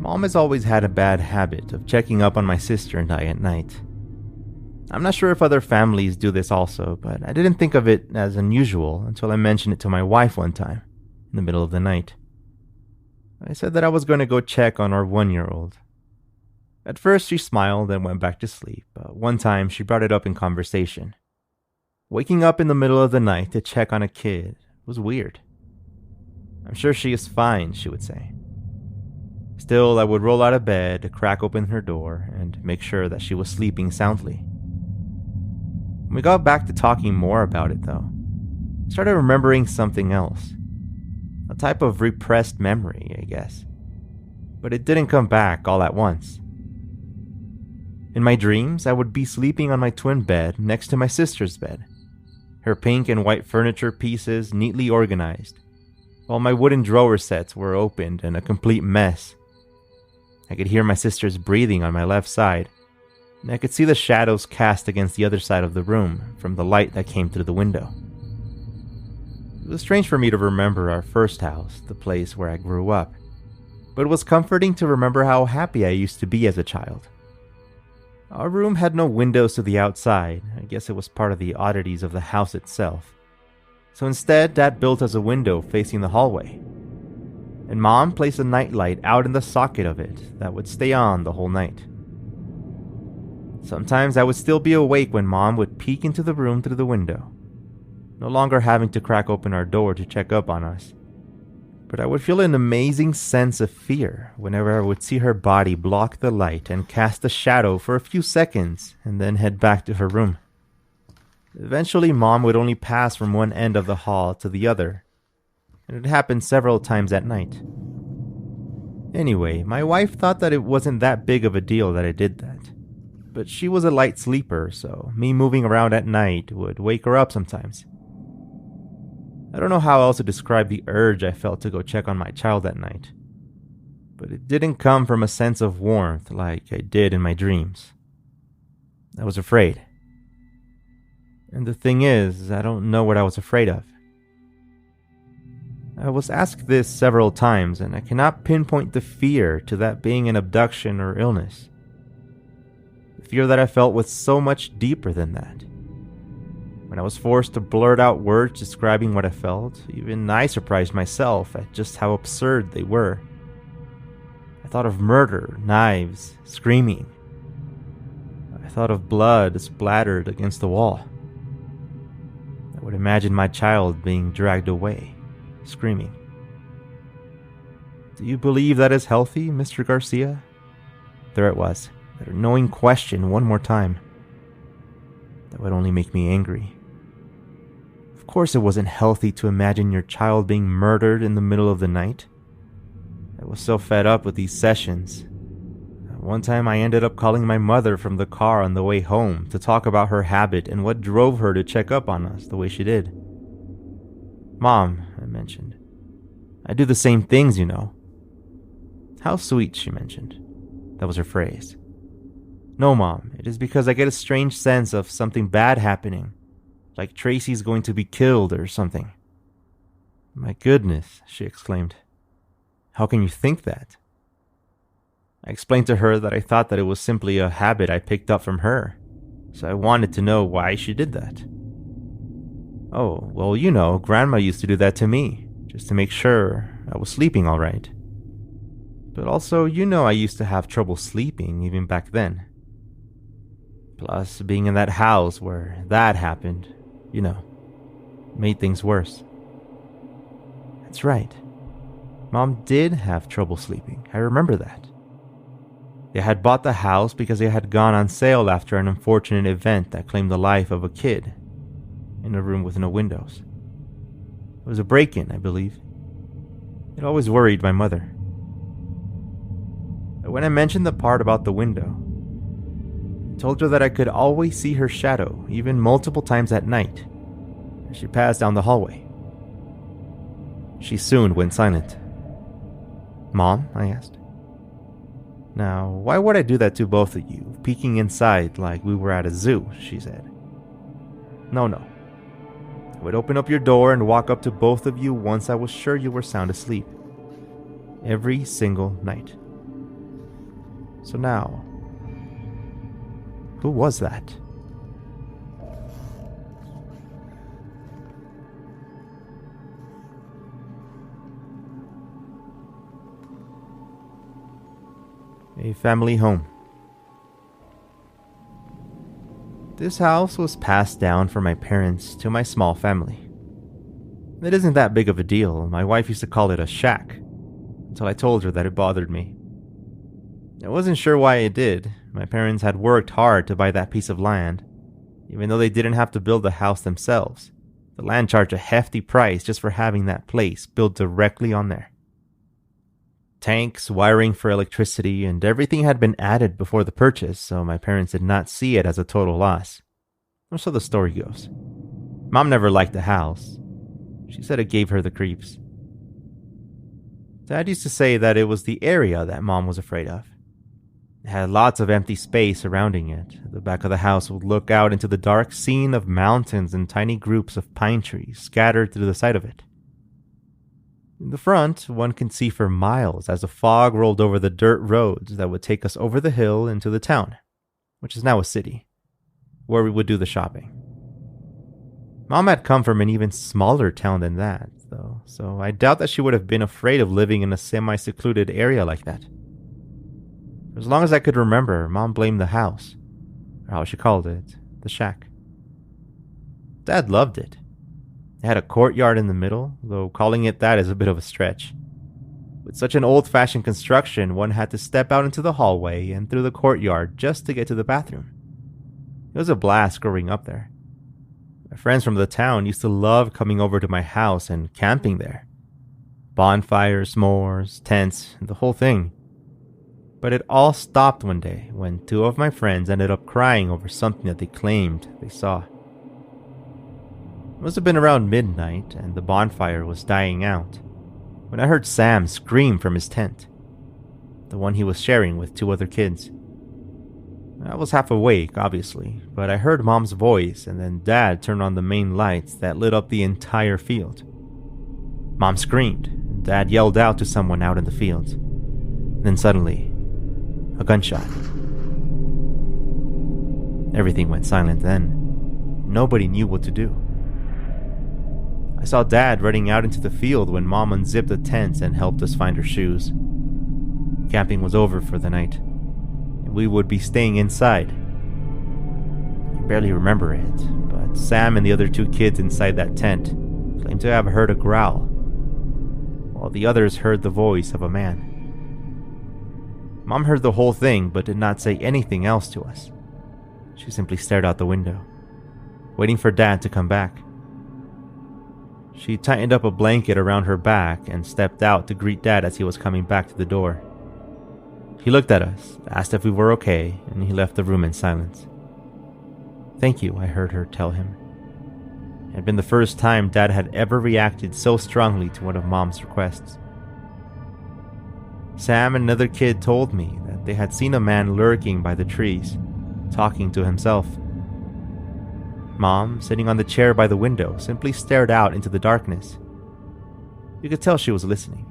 Mom has always had a bad habit of checking up on my sister and I at night. I'm not sure if other families do this also, but I didn't think of it as unusual until I mentioned it to my wife one time, in the middle of the night. I said that I was going to go check on our 1-year-old. At first she smiled and went back to sleep, but one time she brought it up in conversation. Waking up in the middle of the night to check on a kid was weird. I'm sure she is fine, she would say. Still, I would roll out of bed, crack open her door, and make sure that she was sleeping soundly. When we got back to talking more about it, though, I started remembering something else. A type of repressed memory, I guess. But it didn't come back all at once. In my dreams, I would be sleeping on my twin bed next to my sister's bed, her pink and white furniture pieces neatly organized, while my wooden drawer sets were opened and a complete mess. I could hear my sister's breathing on my left side, and I could see the shadows cast against the other side of the room from the light that came through the window. It was strange for me to remember our first house, the place where I grew up, but it was comforting to remember how happy I used to be as a child. Our room had no windows to the outside. I guess it was part of the oddities of the house itself. So instead, Dad built us a window facing the hallway, and Mom placed a nightlight out in the socket of it that would stay on the whole night. Sometimes I would still be awake when Mom would peek into the room through the window, no longer having to crack open our door to check up on us. But I would feel an amazing sense of fear whenever I would see her body block the light and cast a shadow for a few seconds and then head back to her room. Eventually, Mom would only pass from one end of the hall to the other, and it happened several times at night. Anyway, my wife thought that it wasn't that big of a deal that I did that. But she was a light sleeper, so me moving around at night would wake her up sometimes. I don't know how else to describe the urge I felt to go check on my child that night, but it didn't come from a sense of warmth like I did in my dreams. I was afraid. And the thing is, I don't know what I was afraid of. I was asked this several times, and I cannot pinpoint the fear to that being an abduction or illness. The fear that I felt was so much deeper than that. When I was forced to blurt out words describing what I felt, even I surprised myself at just how absurd they were. I thought of murder, knives, screaming. I thought of blood splattered against the wall. I would imagine my child being dragged away, screaming. Do you believe that is healthy, Mr. Garcia? There it was, that annoying question one more time. That would only make me angry. Of course it wasn't healthy to imagine your child being murdered in the middle of the night. I was so fed up with these sessions. One time I ended up calling my mother from the car on the way home to talk about her habit and what drove her to check up on us the way she did. Mom, I mentioned. I do the same things, you know. How sweet, she mentioned. That was her phrase. No, Mom, it is because I get a strange sense of something bad happening, like Tracy's going to be killed or something. My goodness, she exclaimed. How can you think that? I explained to her that I thought that it was simply a habit I picked up from her, so I wanted to know why she did that. Oh, well, you know, Grandma used to do that to me, just to make sure I was sleeping all right. But also, you know, I used to have trouble sleeping even back then. Plus, being in that house where that happened, you know, made things worse. That's right. Mom did have trouble sleeping. I remember that. They had bought the house because it had gone on sale after an unfortunate event that claimed the life of a kid in a room with no windows. It was a break-in, I believe. It always worried my mother. But when I mentioned the part about the window, I told her that I could always see her shadow, even multiple times at night, as she passed down the hallway. She soon went silent. Mom, I asked. Now, why would I do that to both of you, peeking inside like we were at a zoo, she said. No. I would open up your door and walk up to both of you once I was sure you were sound asleep. Every single night. So now, who was that? A family home. This house was passed down from my parents to my small family. It isn't that big of a deal. My wife used to call it a shack, until I told her that it bothered me. I wasn't sure why it did. My parents had worked hard to buy that piece of land. Even though they didn't have to build the house themselves, the land charged a hefty price just for having that place built directly on there. Tanks, wiring for electricity, and everything had been added before the purchase, so my parents did not see it as a total loss. Or so the story goes. Mom never liked the house. She said it gave her the creeps. Dad used to say that it was the area that Mom was afraid of. It had lots of empty space surrounding it. The back of the house would look out into the dark scene of mountains and tiny groups of pine trees scattered through the side of it. In the front, one can see for miles as the fog rolled over the dirt roads that would take us over the hill into the town, which is now a city, where we would do the shopping. Mom had come from an even smaller town than that, though, so I doubt that she would have been afraid of living in a semi-secluded area like that. For as long as I could remember, Mom blamed the house, or how she called it, the shack. Dad loved it. It had a courtyard in the middle, though calling it that is a bit of a stretch. With such an old-fashioned construction, one had to step out into the hallway and through the courtyard just to get to the bathroom. It was a blast growing up there. My friends from the town used to love coming over to my house and camping there. Bonfires, s'mores, tents, the whole thing. But it all stopped one day when two of my friends ended up crying over something that they claimed they saw. It must have been around midnight, and the bonfire was dying out, when I heard Sam scream from his tent, the one he was sharing with two other kids. I was half awake, obviously, but I heard Mom's voice, and then Dad turned on the main lights that lit up the entire field. Mom screamed, and Dad yelled out to someone out in the field. Then suddenly, a gunshot. Everything went silent then. Nobody knew what to do. I saw Dad running out into the field when Mom unzipped the tents and helped us find her shoes. Camping was over for the night, and we would be staying inside. I barely remember it, but Sam and the other two kids inside that tent claimed to have heard a growl, while the others heard the voice of a man. Mom heard the whole thing but did not say anything else to us. She simply stared out the window, waiting for Dad to come back. She tightened up a blanket around her back and stepped out to greet Dad as he was coming back to the door. He looked at us, asked if we were okay, and he left the room in silence. "Thank you," I heard her tell him. It had been the first time Dad had ever reacted so strongly to one of Mom's requests. Sam and another kid told me that they had seen a man lurking by the trees, talking to himself. Mom, sitting on the chair by the window, simply stared out into the darkness. You could tell she was listening.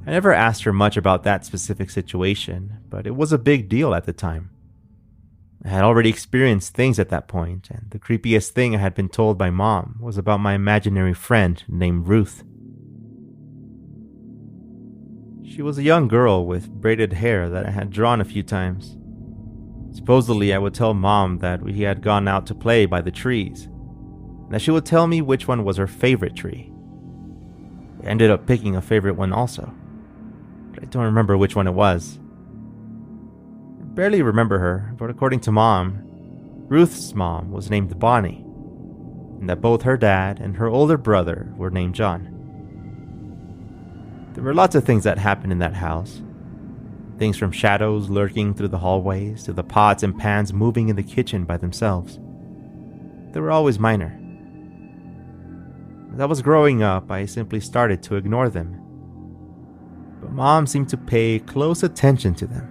I never asked her much about that specific situation, but it was a big deal at the time. I had already experienced things at that point, and the creepiest thing I had been told by Mom was about my imaginary friend named Ruth. She was a young girl with braided hair that I had drawn a few times. Supposedly, I would tell Mom that we had gone out to play by the trees, and that she would tell me which one was her favorite tree. I ended up picking a favorite one also, but I don't remember which one it was. I barely remember her, but according to Mom, Ruth's mom was named Bonnie, and that both her dad and her older brother were named John. There were lots of things that happened in that house. Things from shadows lurking through the hallways to the pots and pans moving in the kitchen by themselves. They were always minor. As I was growing up, I simply started to ignore them. But Mom seemed to pay close attention to them.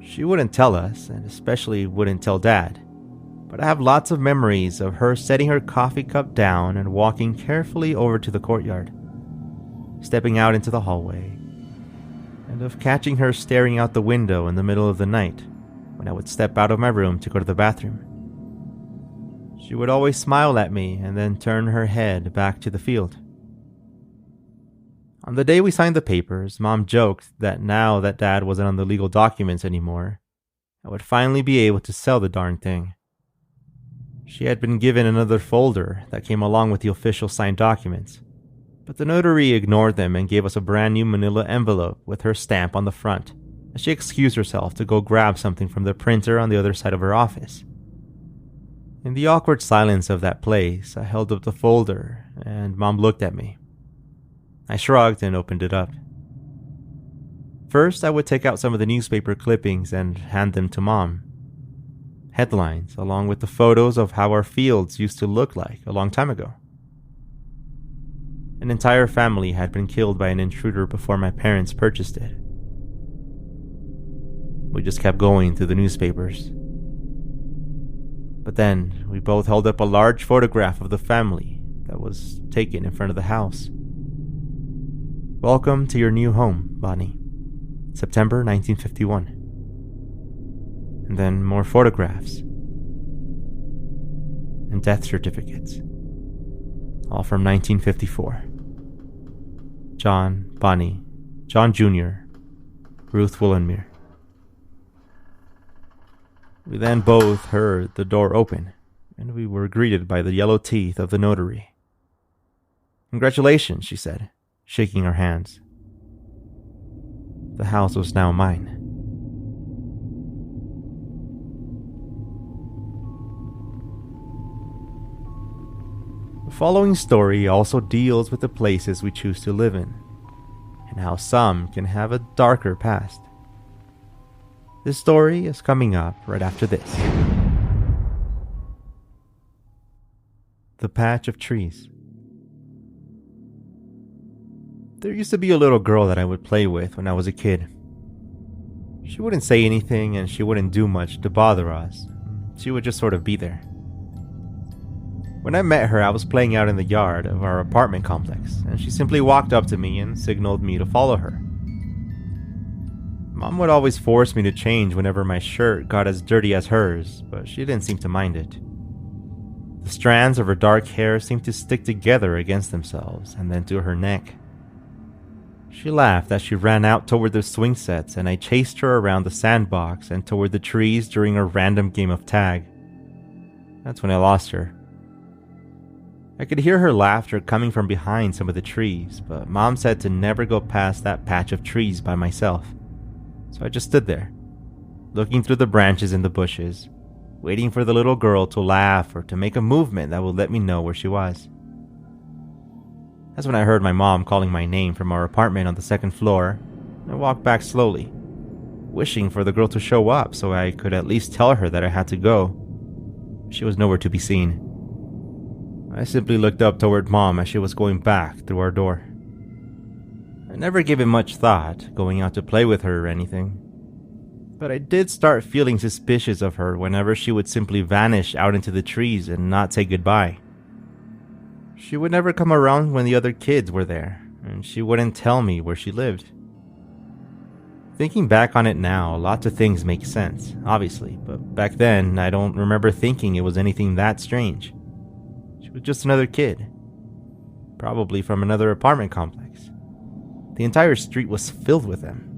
She wouldn't tell us, and especially wouldn't tell Dad. But I have lots of memories of her setting her coffee cup down and walking carefully over to the courtyard, stepping out into the hallway, and of catching her staring out the window in the middle of the night when I would step out of my room to go to the bathroom. She would always smile at me and then turn her head back to the field. On the day we signed the papers, Mom joked that now that Dad wasn't on the legal documents anymore, I would finally be able to sell the darn thing. She had been given another folder that came along with the official signed documents, but the notary ignored them and gave us a brand new manila envelope with her stamp on the front, as she excused herself to go grab something from the printer on the other side of her office. In the awkward silence of that place, I held up the folder, and Mom looked at me. I shrugged and opened it up. First, I would take out some of the newspaper clippings and hand them to Mom. Headlines, along with the photos of how our fields used to look like a long time ago. An entire family had been killed by an intruder before my parents purchased it. We just kept going through the newspapers. But then, we both held up a large photograph of the family that was taken in front of the house. "Welcome to your new home, Bonnie. September 1951. And then more photographs. And death certificates. All from 1954. John, Bonnie, John Jr., Ruth Willenmere. We then both heard the door open, and we were greeted by the yellow teeth of the notary. "Congratulations," she said, shaking our hands. The house was now mine. The following story also deals with the places we choose to live in, and how some can have a darker past. This story is coming up right after this. The Patch of Trees. There used to be a little girl that I would play with when I was a kid. She wouldn't say anything and she wouldn't do much to bother us. She would just sort of be there. When I met her, I was playing out in the yard of our apartment complex, and she simply walked up to me and signaled me to follow her. Mom would always force me to change whenever my shirt got as dirty as hers, but she didn't seem to mind it. The strands of her dark hair seemed to stick together against themselves and then to her neck. She laughed as she ran out toward the swing sets, and I chased her around the sandbox and toward the trees during a random game of tag. That's when I lost her. I could hear her laughter coming from behind some of the trees, but Mom said to never go past that patch of trees by myself. So I just stood there, looking through the branches in the bushes, waiting for the little girl to laugh or to make a movement that would let me know where she was. That's when I heard my mom calling my name from our apartment on the second floor. I walked back slowly, wishing for the girl to show up so I could at least tell her that I had to go. She was nowhere to be seen. I simply looked up toward Mom as she was going back through our door. I never gave it much thought, going out to play with her or anything. But I did start feeling suspicious of her whenever she would simply vanish out into the trees and not say goodbye. She would never come around when the other kids were there, and she wouldn't tell me where she lived. Thinking back on it now, lots of things make sense, obviously, but back then I don't remember thinking it was anything that strange. She was just another kid, probably from another apartment complex. The entire street was filled with them.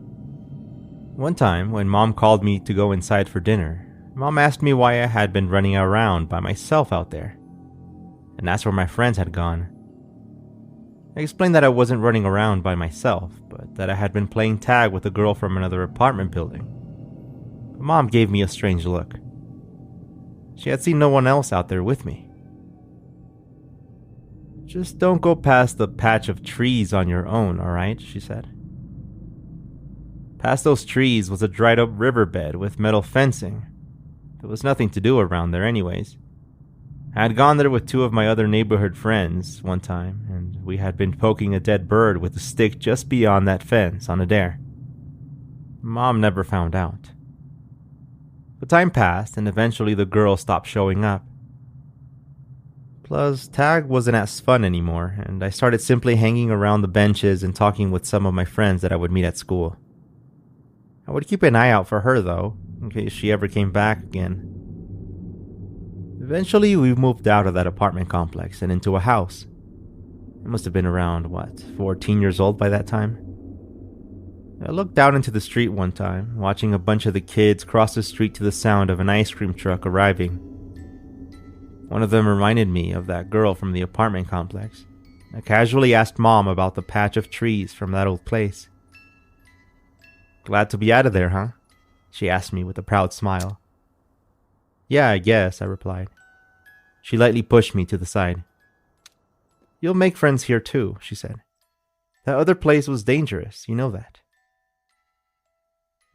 One time, when Mom called me to go inside for dinner, Mom asked me why I had been running around by myself out there, and asked where my friends had gone. I explained that I wasn't running around by myself, but that I had been playing tag with a girl from another apartment building. But Mom gave me a strange look. She had seen no one else out there with me. "Just don't go past the patch of trees on your own, alright?" she said. Past those trees was a dried up riverbed with metal fencing. There was nothing to do around there anyways. I had gone there with two of my other neighborhood friends one time, and we had been poking a dead bird with a stick just beyond that fence on a dare. Mom never found out. But time passed, and eventually the girl stopped showing up. Plus, tag wasn't as fun anymore, and I started simply hanging around the benches and talking with some of my friends that I would meet at school. I would keep an eye out for her, though, in case she ever came back again. Eventually, we moved out of that apartment complex and into a house. I must have been around, 14 years old by that time? I looked out into the street one time, watching a bunch of the kids cross the street to the sound of an ice cream truck arriving. One of them reminded me of that girl from the apartment complex. I casually asked Mom about the patch of trees from that old place. "Glad to be out of there, huh?" she asked me with a proud smile. "Yeah, I guess," I replied. She lightly pushed me to the side. "You'll make friends here too," she said. "That other place was dangerous, you know that."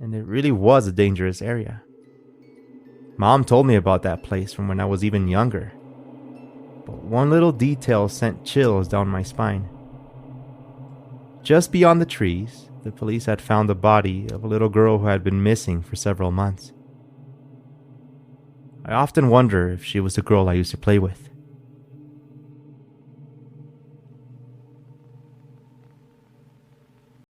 And it really was a dangerous area. Mom told me about that place from when I was even younger. But one little detail sent chills down my spine. Just beyond the trees, the police had found the body of a little girl who had been missing for several months. I often wonder if she was the girl I used to play with.